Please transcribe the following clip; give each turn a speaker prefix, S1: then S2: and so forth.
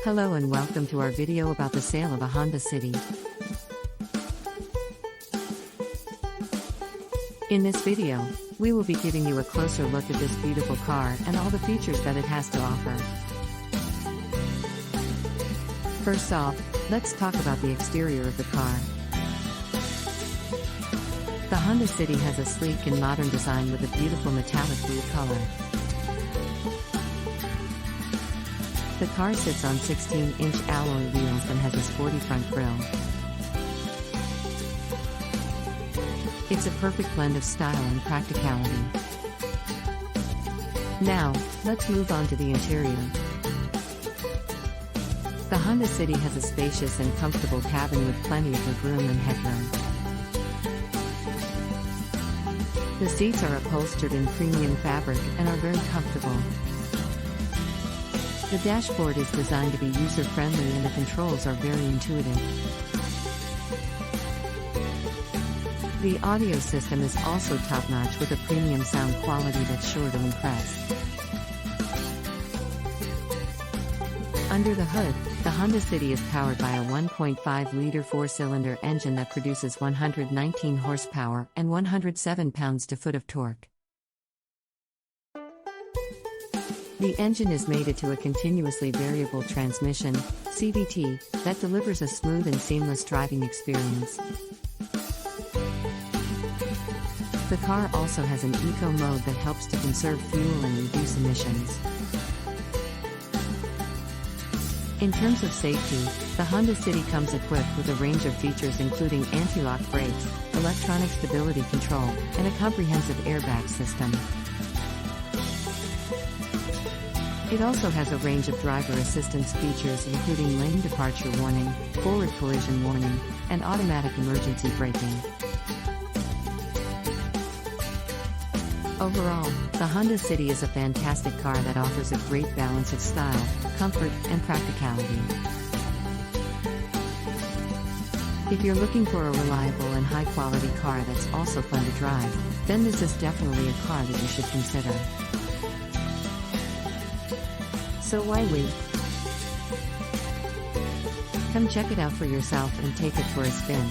S1: Hello and welcome to our video about the sale of a Honda City. In this video, we will be giving you a closer look at this beautiful car and all the features that it has to offer. First off, let's talk about the exterior of the car. The Honda City has a sleek and modern design with a beautiful metallic blue color. The car sits on 16-inch alloy wheels and has a sporty front grille. It's a perfect blend of style and practicality. Now, let's move on to the interior. The Honda City has a spacious and comfortable cabin with plenty of legroom and headroom. The seats are upholstered in premium fabric and are very comfortable. The dashboard is designed to be user-friendly and the controls are very intuitive. The audio system is also top-notch with a premium sound quality that's sure to impress. Under the hood, the Honda City is powered by a 1.5-liter four-cylinder engine that produces 119 horsepower and 107 pounds-to-foot of torque. The engine is mated to a continuously variable transmission, CVT, that delivers a smooth and seamless driving experience. The car also has an eco mode that helps to conserve fuel and reduce emissions. In terms of safety, the Honda City comes equipped with a range of features including anti-lock brakes, electronic stability control, and a comprehensive airbag system. It also has a range of driver assistance features including lane departure warning, forward collision warning, and automatic emergency braking. Overall, the Honda City is a fantastic car that offers a great balance of style, comfort, and practicality. If you're looking for a reliable and high-quality car that's also fun to drive, then this is definitely a car that you should consider. So why wait? Come check it out for yourself and take it for a spin.